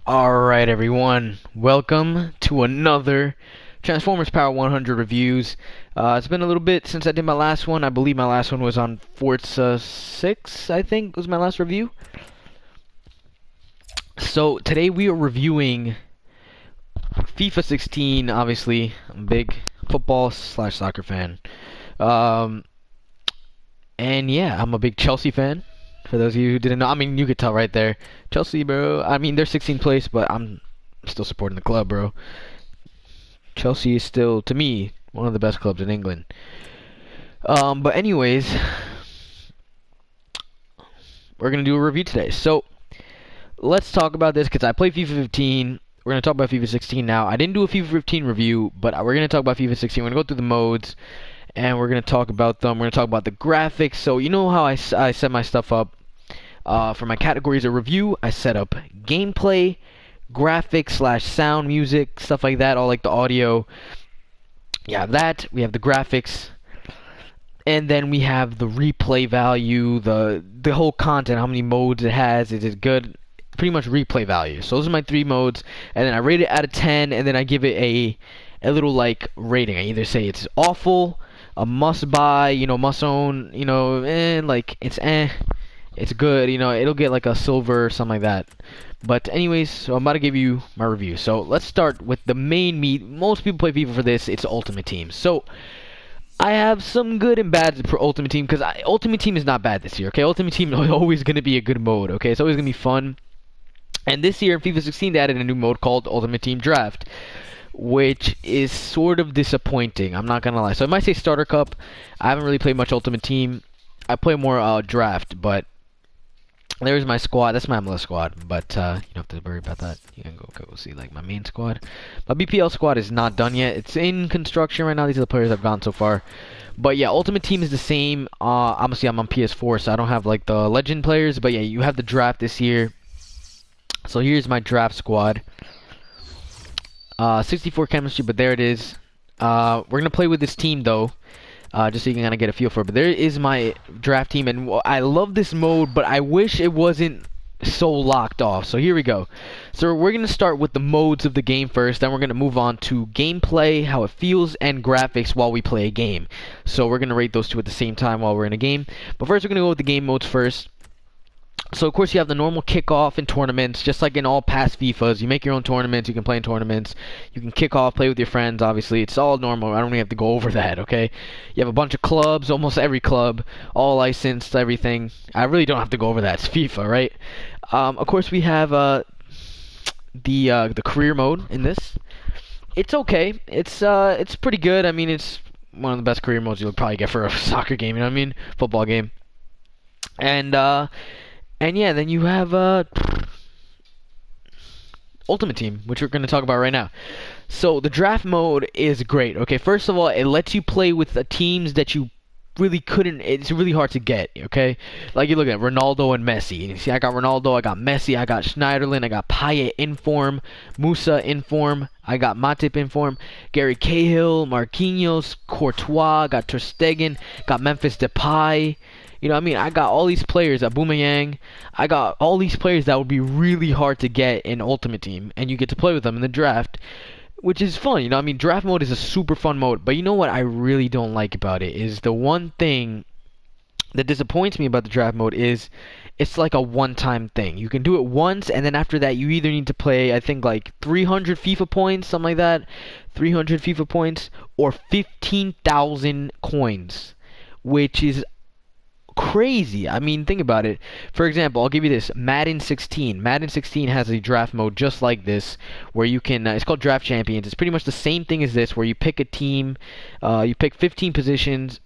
Alright everyone, welcome to another Transformers Power 100 reviews. It's been a little bit since I did my last one. I believe my last one was on Forza 6, I think was my last review. So today we are reviewing FIFA 16, obviously. I'm a big football slash soccer fan. Um, and yeah, I'm a big Chelsea fan. For those of you who didn't know, I mean, you could tell right there. Chelsea, bro. I mean, they're 16th place, but I'm still supporting the club, bro. Chelsea is still, to me, one of the best clubs in England. But anyways, we're going to do a review today. So, let's talk about this, because I play FIFA 15. We're going to talk about FIFA 16 now. I didn't do a FIFA 15 review, but we're going to talk about FIFA 16. We're going to go through the modes, and we're going to talk about them. We're going to talk about the graphics. So, you know how I set my stuff up? For my categories of review, I set up gameplay, graphics slash sound, music, stuff like that, all like the audio. Yeah, that. We have the graphics. And then we have the replay value, the whole content, how many modes it has, is it good? Pretty much replay value. So those are my three modes, and then I rate it out of 10, and then I give it a little like rating. I either say it's awful, a must buy, must own, and like it's good, it'll get like a silver or something like that. But anyways, so I'm about to give you my review. So let's start with the main meat. Most people play FIFA for this. It's Ultimate Team. So I have some good and bad for Ultimate Team, because Ultimate Team is not bad this year, okay? Ultimate Team is always going to be a good mode, okay? It's always going to be fun. And this year in FIFA 16 they added a new mode called Ultimate Team Draft, which is sort of disappointing. I'm not going to lie. So I might say Starter Cup. I haven't really played much Ultimate Team. I play more Draft, but there's my squad. That's my MLS squad, but you don't have to worry about that. You can go see like my main squad. My BPL squad is not done yet. It's in construction right now. These are the players I've gone so far. But yeah, Ultimate Team is the same. Obviously, I'm on PS4, so I don't have like the legend players. But yeah, you have the draft this year. So here's my draft squad. 64 chemistry, but there it is. We're gonna play with this team though. Just so you can kind of get a feel for it. But there is my draft team, and I love this mode, but I wish it wasn't so locked off. So here we go. So we're going to start with the modes of the game first, then we're going to move on to gameplay, how it feels, and graphics while we play a game. So we're going to rate those two at the same time while we're in a game. But first we're going to go with the game modes first. So, of course, you have the normal kickoff and tournaments, just like in all past FIFAs. You make your own tournaments. You can play in tournaments. You can kick off, play with your friends, obviously. It's all normal. I don't really have to go over that, okay? You have a bunch of clubs, almost every club, all licensed, everything. I really don't have to go over that. It's FIFA, right? Of course, we have the career mode in this. It's okay. It's pretty good. I mean, it's one of the best career modes you'll probably get for a soccer game, you know what I mean? Football game. And yeah, then you have Ultimate Team, which we're going to talk about right now. So the draft mode is great. Okay, first of all, it lets you play with the teams that you really couldn't. It's really hard to get. Okay, like you look at Ronaldo and Messi. And you see, I got Ronaldo, I got Messi, I got Schneiderlin, I got Payet in form, Musa in form, I got Matip in form, Gary Cahill, Marquinhos, Courtois, got Ter Stegen, got Memphis Depay. You know what I mean? I got all these players at Boomerang. I got all these players that would be really hard to get in Ultimate Team, and you get to play with them in the draft, which is fun. You know what I mean? Draft mode is a super fun mode, but you know what I really don't like about it is the one thing that disappoints me about the draft mode is it's like a one-time thing. You can do it once, and then after that you either need to play, I think, like 300 FIFA points, something like that, 300 FIFA points, or 15,000 coins, which is crazy. I mean, think about it. For example, I'll give you this. Madden 16. Madden 16 has a draft mode just like this, where you can, it's called Draft Champions. It's pretty much the same thing as this, where you pick a team, you pick 15 positions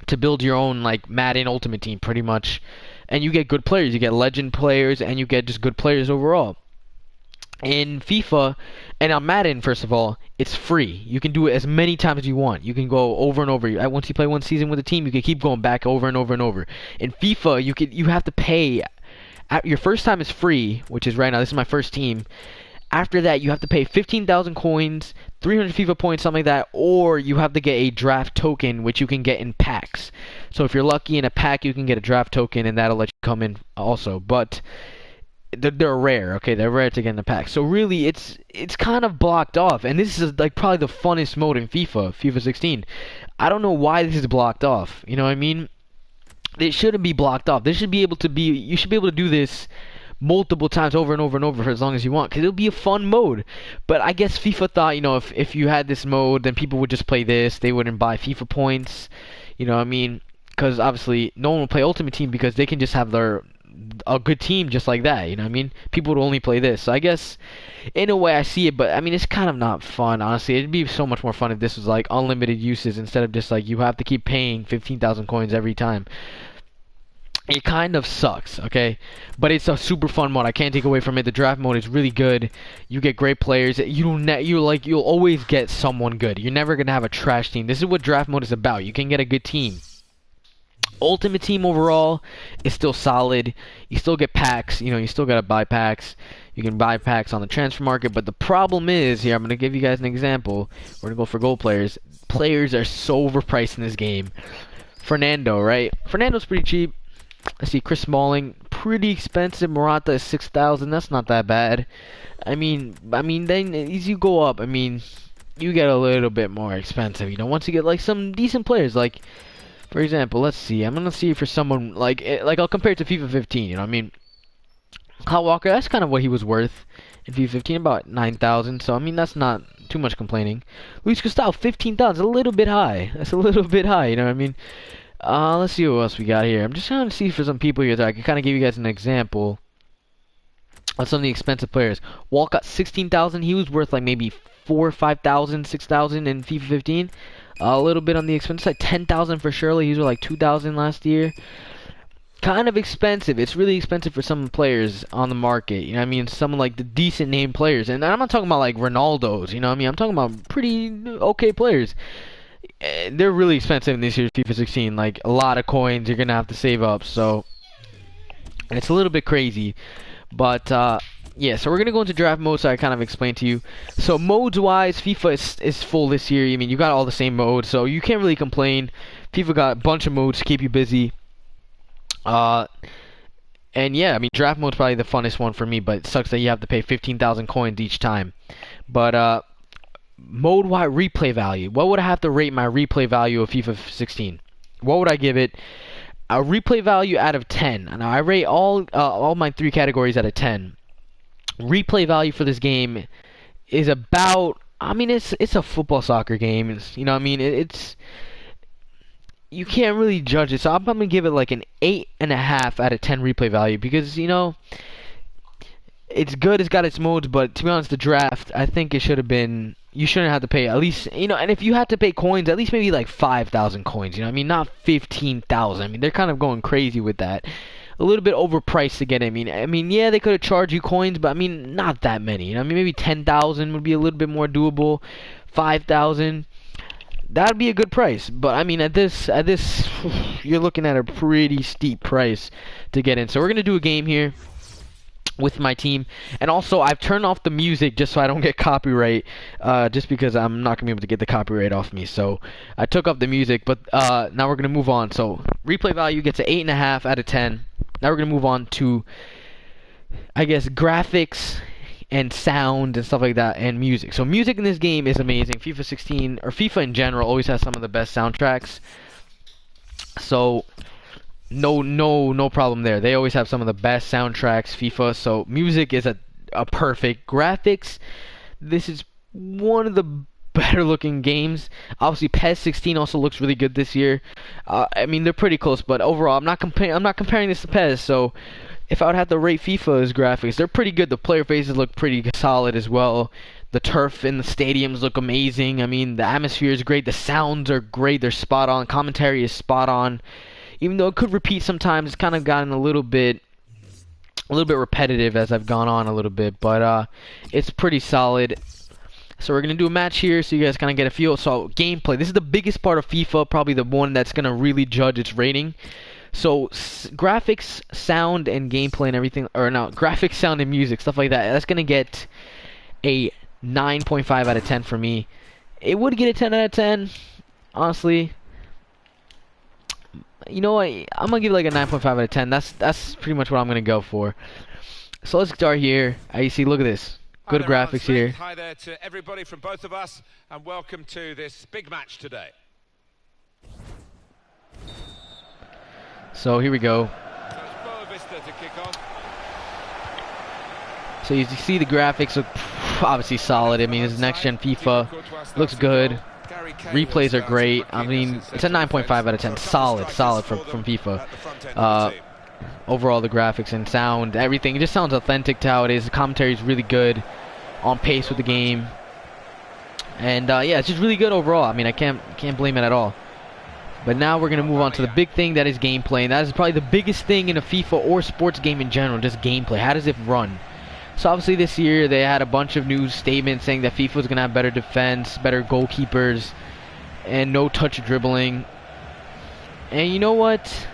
to build your own, like, Madden Ultimate Team, pretty much. And you get good players. You get legend players, and you get just good players overall. In FIFA and on Madden, first of all, it's free. You can do it as many times as you want. You can go over and over. Once you play one season with a team, you can keep going back over and over and over. In FIFA, you have to pay. Your first time is free, which is right now. This is my first team. After that, you have to pay 15,000 coins, 300 FIFA points, something like that, or you have to get a draft token, which you can get in packs. So if you're lucky in a pack, you can get a draft token, and that'll let you come in also. But they're rare. Okay, they're rare to get in the pack. So really, it's kind of blocked off. And this is like probably the funnest mode in FIFA 16. I don't know why this is blocked off. You know what I mean? It shouldn't be blocked off. This should be able to be. You should be able to do this multiple times over and over and over for as long as you want, because it'll be a fun mode. But I guess FIFA thought, you know, if you had this mode, then people would just play this. They wouldn't buy FIFA points. You know what I mean? Because obviously no one will play Ultimate Team because they can just have a good team just like that. You know what I mean? People would only play this. So I guess in a way I see it, but I mean it's kind of not fun. Honestly, it'd be so much more fun if this was like unlimited uses instead of just like you have to keep paying 15,000 coins every time. It kind of sucks, okay? But it's a super fun mode. I can't take away from it. The draft mode is really good. You get great players. You'll always get someone good. You're never gonna have a trash team. This is what draft mode is about. You can get a good team. Ultimate Team overall is still solid. You still get packs. You know, you still gotta buy packs. You can buy packs on the transfer market. But the problem is, here I'm gonna give you guys an example. We're gonna go for gold players. Players are so overpriced in this game. Fernando, right? Fernando's pretty cheap. I see Chris Smalling, pretty expensive. Morata is 6,000. That's not that bad. I mean, then as you go up, I mean, you get a little bit more expensive. You know, once you get like some decent players, like for example, let's see. I'm gonna see for someone like I'll compare it to FIFA 15. You know, what I mean, Kyle Walker. That's kind of what he was worth in FIFA 15, about 9,000. So I mean, that's not too much complaining. Luis Gustavo, 15,000. A little bit high. That's a little bit high. You know what I mean? Let's see what else we got here. I'm just trying to see for some people here that I can kind of give you guys an example of some of the expensive players. Walcott, 16,000. He was worth like maybe 4, 5,000, 6,000 in FIFA 15. A little bit on the expensive side. 10,000 for Shirley. He was like 2,000 last year. Kind of expensive. It's really expensive for some players on the market. You know what I mean? Some like the decent name players. And I'm not talking about like Ronaldo's. You know what I mean? I'm talking about pretty okay players. They're really expensive in this year's FIFA 16. Like a lot of coins you're gonna have to save up. So it's a little bit crazy. But yeah, so we're gonna go into draft mode. So I kind of explained to you. So modes wise, FIFA is full this year. I mean, you got all the same modes, so you can't really complain. FIFA got a bunch of modes to keep you busy. And yeah, I mean, draft mode's probably the funnest one for me. But it sucks that you have to pay 15,000 coins each time. But mode-wide replay value. What would I have to rate my replay value of FIFA 16? What would I give it? A replay value out of 10. And I rate all my 3 categories out of 10. Replay value for this game is about. I mean, it's a football soccer game. You know what I mean? It's you can't really judge it. So I'm gonna give it like an 8.5 out of 10 replay value because you know. It's good, it's got its modes, but to be honest, the draft, I think it should have been, you shouldn't have to pay at least, you know, and if you had to pay coins, at least maybe like 5,000 coins, you know what I mean, not 15,000, I mean, they're kind of going crazy with that, a little bit overpriced to get it, I mean, yeah, they could have charged you coins, but I mean, not that many, you know, I mean, maybe 10,000 would be a little bit more doable, 5,000, that would be a good price, but I mean, at this, you're looking at a pretty steep price to get in, so we're going to do a game here with my team, and also I've turned off the music just so I don't get copyright, just because I'm not gonna be able to get the copyright off me. So I took off the music, but now we're gonna move on. So replay value gets an 8.5 out of 10. Now we're gonna move on to, I guess, graphics and sound and stuff like that, and music. So music in this game is amazing. FIFA 16 or FIFA in general always has some of the best soundtracks. So no problem there. They always have some of the best soundtracks, FIFA. So music is a perfect. Graphics, this is one of the better looking games. Obviously, PES 16 also looks really good this year. I mean, they're pretty close, but overall, I'm not comparing this to PES. So if I would have to rate FIFA's graphics, they're pretty good. The player faces look pretty solid as well. The turf in the stadiums look amazing. I mean, the atmosphere is great. The sounds are great. They're spot on. Commentary is spot on. Even though it could repeat sometimes, it's kind of gotten a little bit repetitive as I've gone on a little bit, but it's pretty solid. So we're gonna do a match here, so you guys kind of get a feel. So gameplay, this is the biggest part of FIFA, probably the one that's gonna really judge its rating. So graphics, sound, and gameplay and everything, or no, graphics, sound, and music, stuff like that. That's gonna get a 9.5 out of 10 for me. It would get a 10 out of 10, honestly. You know what? I'm gonna give it like a 9.5 out of 10. That's pretty much what I'm gonna go for. So let's start here. You see, look at this. Good graphics here. Hi there to everybody from both of us, and welcome to this big match today. So here we go. So you see the graphics look obviously solid. I mean, it's next-gen FIFA. Looks good. Replays are great. I mean, it's a 9.5 out of 10. Solid from FIFA. Overall, the graphics and sound, everything, it just sounds authentic to how it is. The commentary is really good, on pace with the game, and yeah, it's just really good overall. I mean, I can't blame it at all. But now we're gonna move on to the big thing, that is gameplay, and that is probably the biggest thing in a FIFA or sports game in general, just gameplay. How does it run? So obviously this year they had a bunch of news statements saying that FIFA was gonna have better defense, better goalkeepers, and no touch dribbling. And you know what?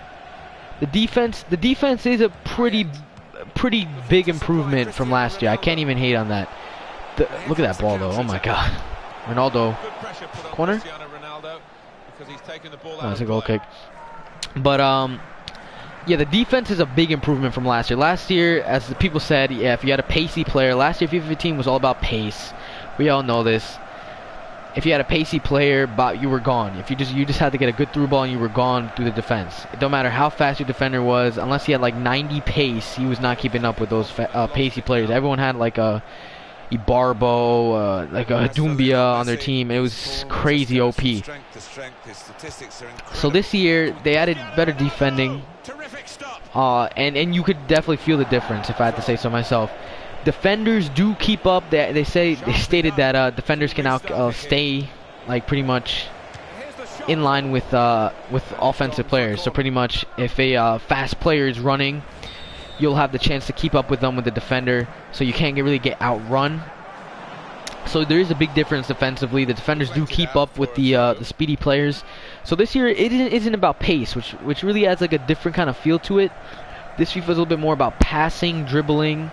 The defense is a pretty big improvement from last year. I can't even hate on that. Look at that ball though. Oh my God, Ronaldo, corner. Oh, it's a goal kick. But yeah, the defense is a big improvement from last year. Last year, as the people said, yeah, if you had a pacey player, last year FIFA 15 was all about pace. We all know this. If you had a pacey player, you were gone. If you just had to get a good through ball and you were gone through the defense. It don't matter how fast your defender was, unless he had like 90 pace, he was not keeping up with those pacey players. Everyone had like a Ibarbo, like a Dumbia on their team. It was crazy OP. So this year they added better defending, and you could definitely feel the difference, if I had to say so myself. Defenders do keep up. They stated that defenders can now stay like pretty much in line with offensive players. So pretty much if a fast player is running, you'll have the chance to keep up with them with the defender, so you can't really get outrun. So there is a big difference defensively. The defenders do keep up with the speedy players. So this year it isn't about pace, which really adds like a different kind of feel to it. This FIFA is a little bit more about passing, dribbling.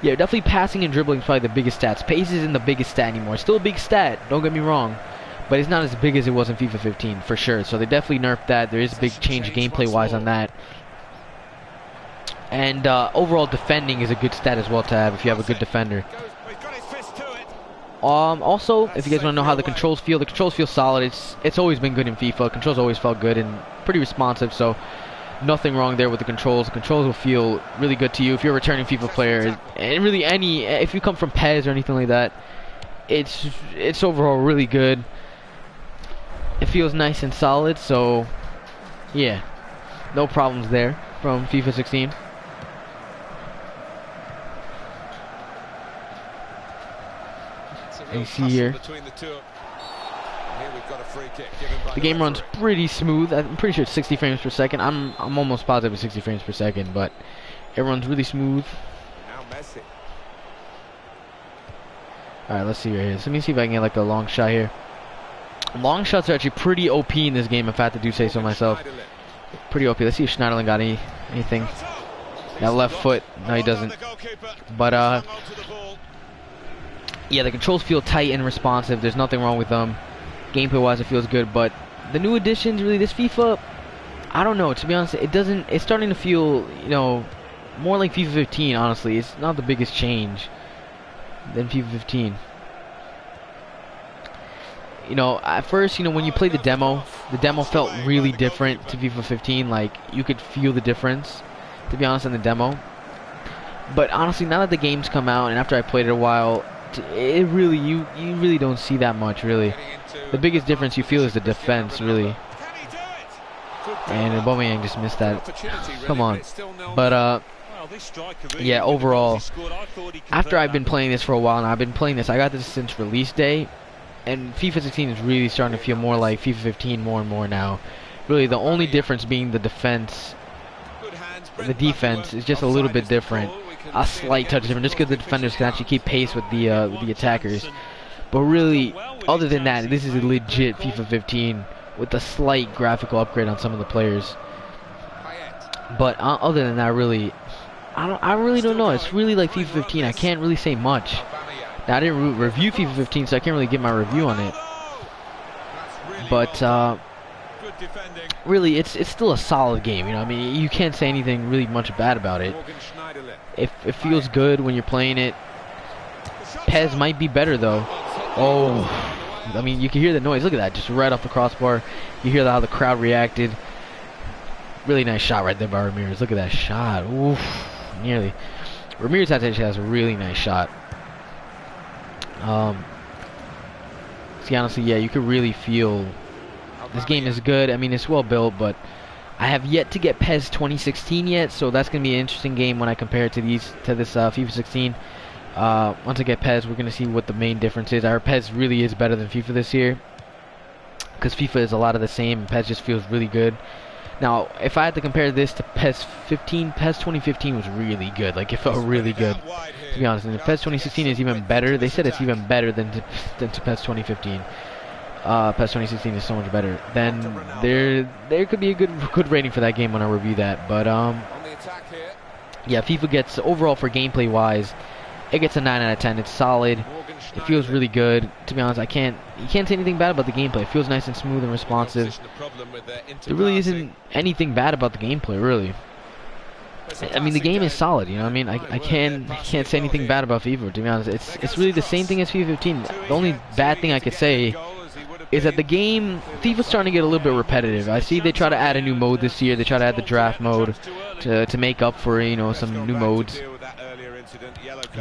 Yeah, definitely passing and dribbling is probably the biggest stats. Pace isn't the biggest stat anymore. It's still a big stat, don't get me wrong, but it's not as big as it was in FIFA 15 for sure. So they definitely nerfed that. There is a big change gameplay-wise on that. And overall defending is a good stat as well to have if you have a good defender. Also, if you guys want to know how the controls feel solid. It's always been good in FIFA. Controls always felt good and pretty responsive, so nothing wrong there with the controls. The controls will feel really good to you if you're a returning FIFA player, and really if you come from PES or anything like that. It's overall really good. It feels nice and solid, so yeah, no problems there from FIFA 16. You see here, the game runs pretty smooth. I'm pretty sure it's 60 frames per second. I'm almost positive it's 60 frames per second, but it runs really smooth. Alright, let's see right here. So let me see if I can get like a long shot here. Long shots are actually pretty OP in this game, if I have to do say so myself. Pretty OP. Let's see if Schneiderlin got anything. That left foot. No, he doesn't. But yeah, the controls feel tight and responsive. There's nothing wrong with them. Gameplay wise, it feels good, but the new additions, really, this FIFA, I don't know, to be honest, it's starting to feel, you know, more like FIFA 15, honestly. It's not the biggest change than FIFA 15. You know, at first, you know, when you played the demo felt really different to FIFA 15. Like, you could feel the difference, to be honest, in the demo. But honestly, now that the game's come out, and after I played it a while, it really, you really don't see that much, really. The biggest difference you feel is the defense, really. And Aubameyang just missed that. Come on. But yeah, overall, after I've been playing this for a while, and I've been playing this, I got this since release day, and FIFA 16 is really starting to feel more like FIFA 15 more and more now. Really, the only difference being the defense. The defense is just a little bit different. A slight touch different, just because the defenders can actually keep pace with the attackers. But really, other than that, this is a legit FIFA 15 with a slight graphical upgrade on some of the players. But other than that, really, I really don't know. It's really like FIFA 15. I can't really say much. Now, I didn't review FIFA 15, so I can't really give my review on it. But really, it's still a solid game. You know, I mean, you can't say anything really much bad about it. it feels good when you're playing it. PES might be better though. Oh, I mean, you can hear the noise. Look at that, just right off the crossbar. You hear how the crowd reacted. Really nice shot right there by Ramirez. Look at that shot. Oof, nearly. Ramirez actually has a really nice shot. See, honestly, yeah, you could really feel this game is good. I mean, it's well built, but I have yet to get PES 2016 yet, so that's gonna be an interesting game when I compare it to this FIFA 16. Once I get PES, we're gonna see what the main difference is. Our PES really is better than FIFA this year, because FIFA is a lot of the same. And PES just feels really good. Now, if I had to compare this to PES 15, PES 2015 was really good. Like, it felt really good, to be honest. And PES 2016 is even better. They said it's even better than to PES 2015. PES 2016 is so much better. Then there could be a good rating for that game when I review that. But yeah, FIFA gets overall for gameplay wise, it gets a 9 out of 10. It's solid. It feels really good. To be honest, you can't say anything bad about the gameplay. It feels nice and smooth and responsive. There really isn't anything bad about the gameplay, really. I mean, the game is solid. You know what I mean? I can't say anything bad about FIFA. To be honest, it's really the same thing as FIFA 15. The only bad thing I could say is that the game, FIFA's starting to get a little bit repetitive. I see they try to add a new mode this year. They try to add the draft mode to make up for, you know, some new modes.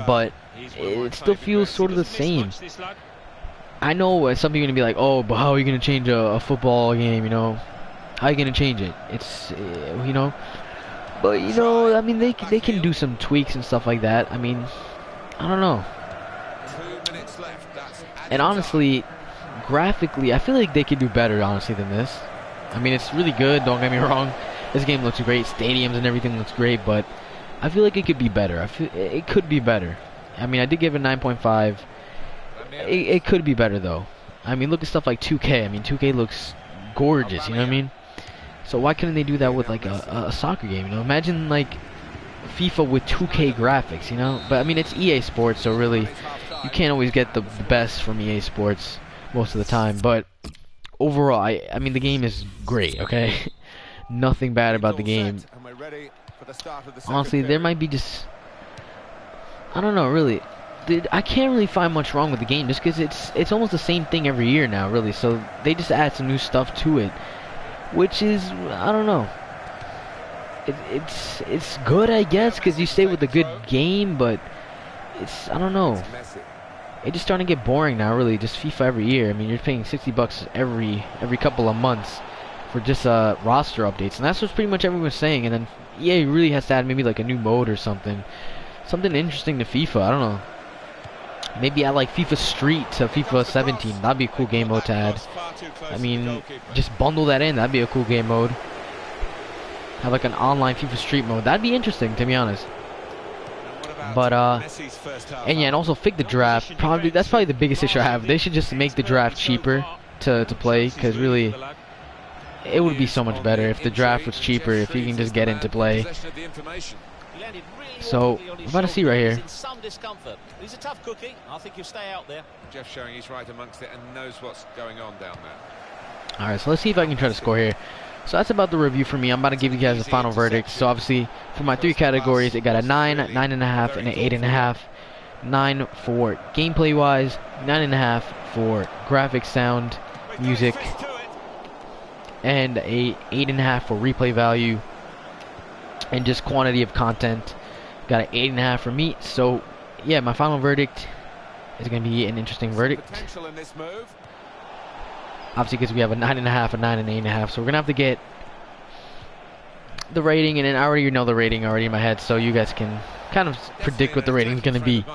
But it still feels sort of the same. I know some people are going to be like, oh, but how are you going to change a football game, you know? How are you going to change it? It's, you know... But, you know, I mean, they can do some tweaks and stuff like that. I mean, I don't know. And honestly, graphically, I feel like they could do better, honestly, than this. I mean, it's really good, don't get me wrong. This game looks great. Stadiums and everything looks great, but I feel like it could be better. I feel it could be better. I mean, I did give it 9.5. It could be better, though. I mean, look at stuff like 2K. I mean, 2K looks gorgeous, you know what I mean? So why couldn't they do that with, like, a soccer game, you know? Imagine, like, FIFA with 2K graphics, you know? But, I mean, it's EA Sports, so really, you can't always get the best from EA Sports most of the time. But overall, I mean, the game is great, okay? Nothing bad about the game. Honestly, there might be just... I don't know, really. I can't really find much wrong with the game, just because it's almost the same thing every year now, really. So they just add some new stuff to it, which is, I don't know. It's good, I guess, because you stay with a good game, but I don't know. It's just starting to get boring now, really. Just FIFA every year. I mean, you're paying $60 every couple of months for just roster updates, and that's what pretty much everyone's saying. And then EA really has to add maybe like a new mode or something interesting to FIFA. I don't know. Maybe add like FIFA Street to FIFA 17. That'd be a cool game mode to add. I mean, just bundle that in. That'd be a cool game mode. Have like an online FIFA Street mode. That'd be interesting, to be honest. But and yeah, and also fix the draft. That's probably the biggest issue I have. They should just make the draft cheaper to play, because really, it would be so much better if the draft was cheaper. If you can just get into play. So we're about to see right here. He's a tough cookie. I think you stay out there. Jeff showing he's right amongst it and knows what's going on down there. Alright, so let's see if I can try to score here. So that's about the review for me. I'm about to give you guys a final verdict. So obviously, for my 3 categories, it got a 9, 9.5, and an 8.5. 9 for gameplay wise, 9.5 for graphics, sound, music, and a 8.5 for replay value, and just quantity of content. Got an 8.5 for me. So yeah, my final verdict is going to be an interesting verdict. Obviously, because we have a 9.5, a 9, and 8.5. So we're going to have to get the rating, and then I already know the rating already in my head, so you guys can kind of predict what the rating is going to be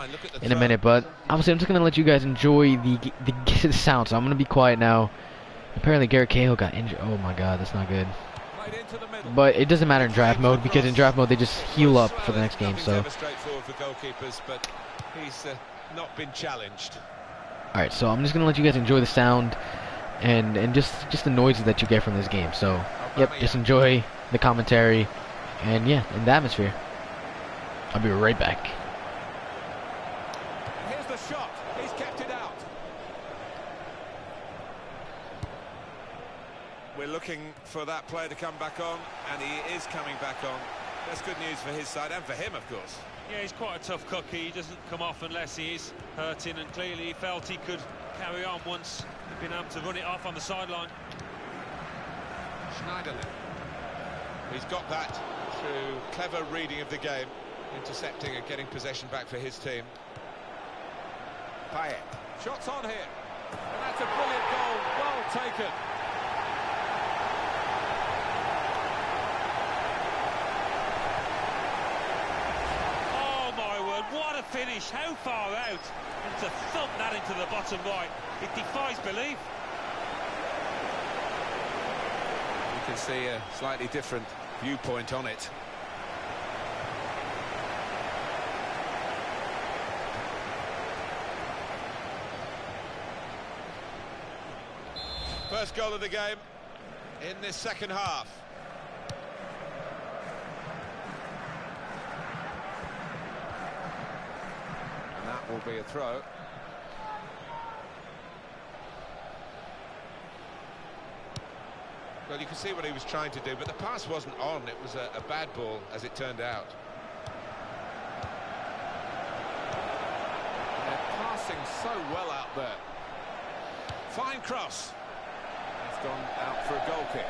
in a minute. But obviously, I'm just going to let you guys enjoy the sound. So I'm going to be quiet now. Apparently, Garrett Cahill got injured. Oh my God, that's not good. But it doesn't matter in draft mode, because in draft mode they just heal up for the next game. So not been challenged. All right, so I'm just gonna let you guys enjoy the sound and just the noises that you get from this game. So yep, just enjoy the commentary and yeah, and the atmosphere. I'll be right back. Here's the shot. He's kept it out. We're looking for that player to come back on, and he is coming back on. That's good news for his side and for him, of course. Yeah, he's quite a tough cookie. He doesn't come off unless he is hurting, and clearly he felt he could carry on once he'd been able to run it off on the sideline. Schneiderlin. He's got that through clever reading of the game, intercepting and getting possession back for his team. Payet. Shots on here. And that's a brilliant goal. Well taken. Oh my word, what a finish. How far out? And to thump that into the bottom right. It defies belief. You can see a slightly different viewpoint on it. First goal of the game in this second half. And that will be a throw. Well, you can see what he was trying to do, but the pass wasn't on. It was a bad ball, as it turned out. They're passing so well out there. Fine cross. It's gone out for a goal kick.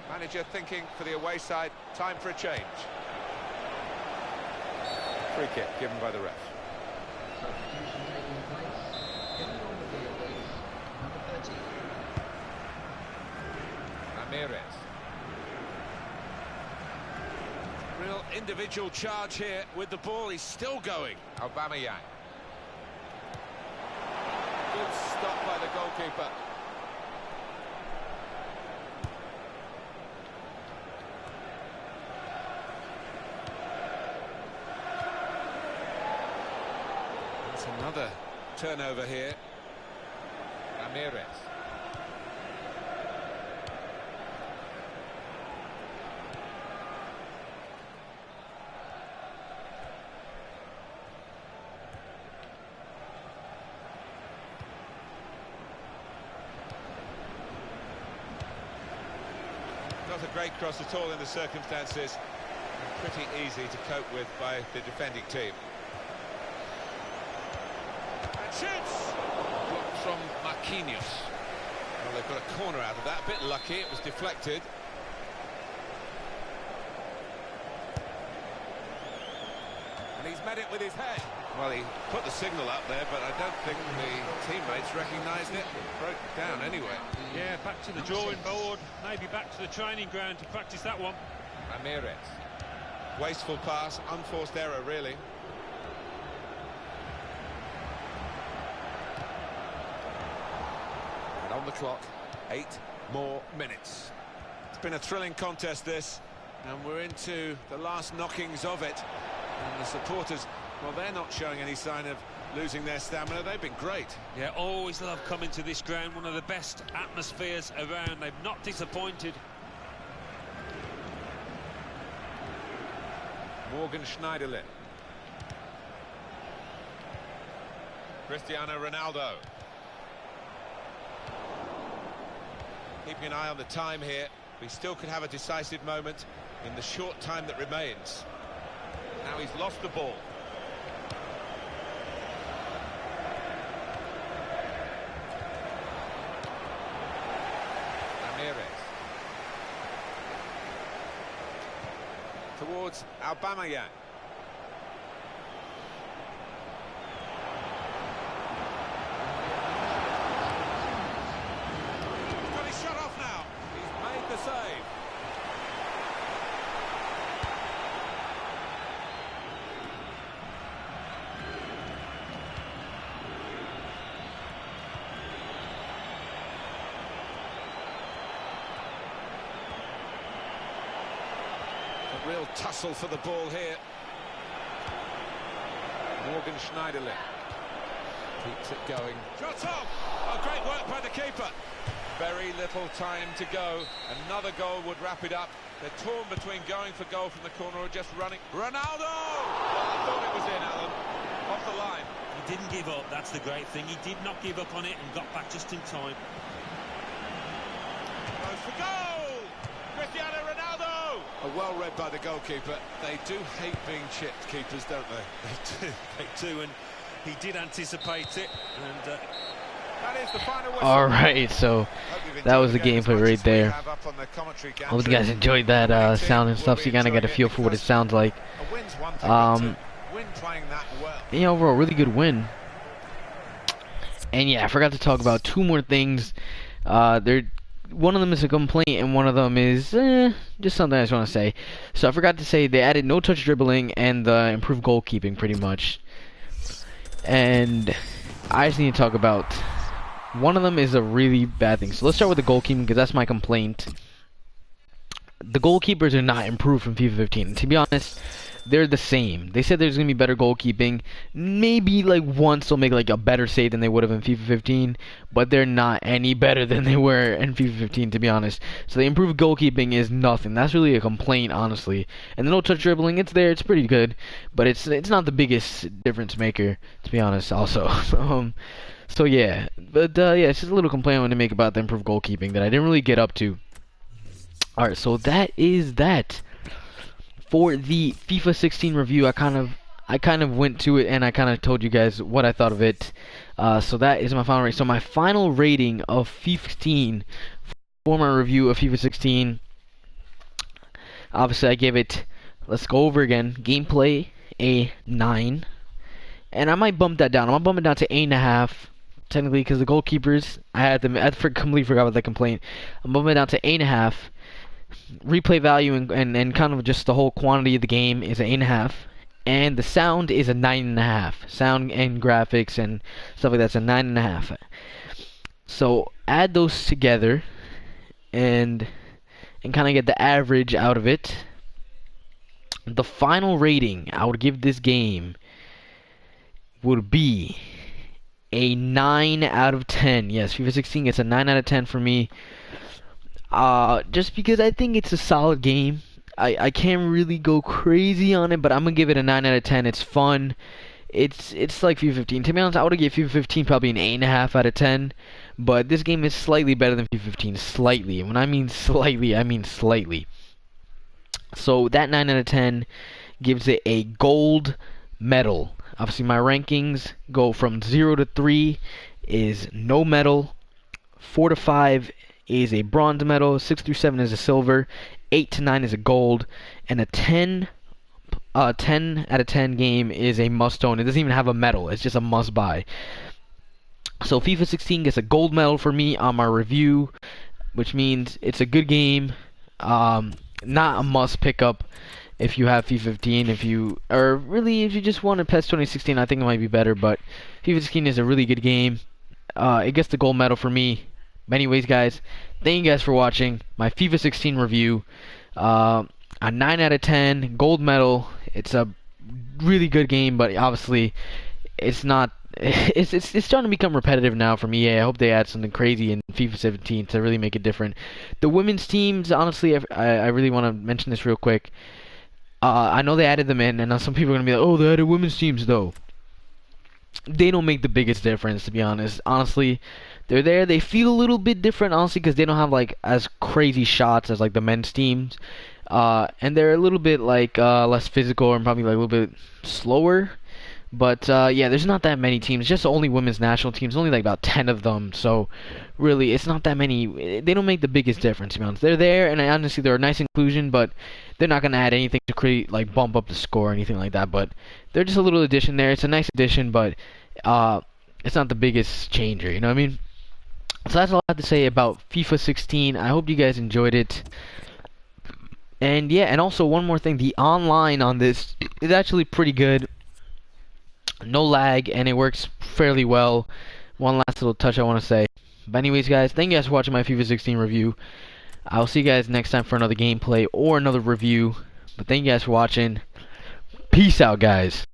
Manager thinking for the away side, time for a change. Free kick given by the ref. Ramirez. Real individual charge here with the ball. He's still going. Aubameyang. Good stop by the goalkeeper. That's another turnover here. Ramirez. Not a great cross at all in the circumstances, and pretty easy to cope with by the defending team. And shoots! Blocked from Marquinhos. Well, they've got a corner out of that, a bit lucky, it was deflected. And he's met it with his head. Well, he put the signal up there, but I don't think the teammates recognised it. It broke down anyway. Yeah, back to the drawing board, maybe back to the training ground to practice that one. Ramirez. Wasteful pass, unforced error, really. And on the clock, 8 more minutes. It's been a thrilling contest, this, and we're into the last knockings of it. And the supporters, well, they're not showing any sign of losing their stamina. They've been great. Yeah, always love coming to this ground. One of the best atmospheres around. They've not disappointed. Morgan Schneiderlin. Cristiano Ronaldo. Keeping an eye on the time here. We still could have a decisive moment in the short time that remains. Now he's lost the ball. Ramirez. Towards Aubameyang. He's got his shot off now. He's made the save. A real tussle for the ball here. Morgan Schneiderlin keeps it going. Shots off! Oh, great work by the keeper. Very little time to go. Another goal would wrap it up. They're torn between going for goal from the corner or just running. Ronaldo! Well, I thought it was in, Alan. Off the line. You didn't give up. That's the great thing. He did not give up on it and got back just in time. Goes for goal! Cristiano Ronaldo! Well read by the goalkeeper. They do hate being chipped, keepers, don't they? They do, and he did anticipate it. And that is the final whistle. All right, so that was the gameplay right there. I hope you guys enjoyed that sound and stuff, so you kind of get a feel for what it sounds like. Yeah, overall, really good win. And yeah, I forgot to talk about two more things. One of them is a complaint, and one of them is just something I just want to say. So I forgot to say they added no touch dribbling and improved goalkeeping pretty much. And I just need to talk about one of them is a really bad thing. So let's start with the goalkeeping because that's my complaint. The goalkeepers are not improved from FIFA 15. To be honest, they're the same. They said there's gonna be better goalkeeping. Maybe like once they'll make like a better save than they would have in FIFA 15, but they're not any better than they were in FIFA 15, to be honest. So the improved goalkeeping is nothing. That's really a complaint, honestly. And the no touch dribbling, it's there, it's pretty good, but it's not the biggest difference maker, to be honest. Also, so yeah, but yeah, it's just a little complaint I want to make about the improved goalkeeping that I didn't really get up to. All right, so that is that. For the FIFA 16 review, I kind of went to it and I kind of told you guys what I thought of it. So that is my final rating. So my final rating of FIFA 16 for my review of FIFA 16. Obviously, I gave it. Let's go over again. Gameplay a 9, and I might bump that down. I'm gonna bump it down to 8.5. Technically, because the goalkeepers, I completely forgot about that complaint. I'm bumping it down to 8.5. Replay value and kind of just the whole quantity of the game is an 8.5, and the sound is a 9.5. Sound and graphics and stuff like that's a 9.5. So add those together and kind of get the average out of it. The final rating I would give this game would be a 9 out of 10. Yes, FIFA 16 gets a 9 out of 10 for me. Just because I think it's a solid game. I can't really go crazy on it, but I'm gonna give it a 9 out of 10. It's fun. It's like FIFA 15. To be honest, I would give FIFA 15 probably an 8.5 out of 10. But this game is slightly better than FIFA 15. Slightly. When I mean slightly, I mean slightly. So that 9 out of 10 gives it a gold medal. Obviously, my rankings go from 0 to 3 is no medal. 4 to 5 is a bronze medal, 6 through 7 is a silver, 8 to 9 is a gold, and a 10 out of 10 game is a must-own. It doesn't even have a medal, it's just a must-buy. So FIFA 16 gets a gold medal for me on my review, which means it's a good game, not a must pick up if you have FIFA 15. If you just want a PES 2016, I think it might be better, but FIFA 16 is a really good game. It gets the gold medal for me. But anyways, guys, thank you guys for watching my FIFA 16 review. A 9 out of 10, gold medal. It's a really good game, but obviously, it's not. It's starting to become repetitive now from EA. I hope they add something crazy in FIFA 17 to really make it different. The women's teams, honestly, I really want to mention this real quick. I know they added them in, and some people are gonna be like, "Oh, they added women's teams, though." They don't make the biggest difference, to be honest. Honestly, they're there. They feel a little bit different, honestly, because they don't have like as crazy shots as like the men's teams, and they're a little bit like less physical and probably like a little bit slower. But yeah, there's not that many teams. Just only women's national teams. Only like about 10 of them. So really, it's not that many. They don't make the biggest difference, to be honest. They're there, and honestly, they're a nice inclusion, but they're not gonna add anything to create like bump up the score or anything like that. But they're just a little addition there. It's a nice addition, but it's not the biggest changer. You know what I mean? So that's all I have to say about FIFA 16. I hope you guys enjoyed it. And yeah, and also one more thing, the online on this is actually pretty good. No lag, and it works fairly well. One last little touch I want to say. But anyways, guys, thank you guys for watching my FIFA 16 review. I'll see you guys next time for another gameplay or another review. But thank you guys for watching. Peace out, guys.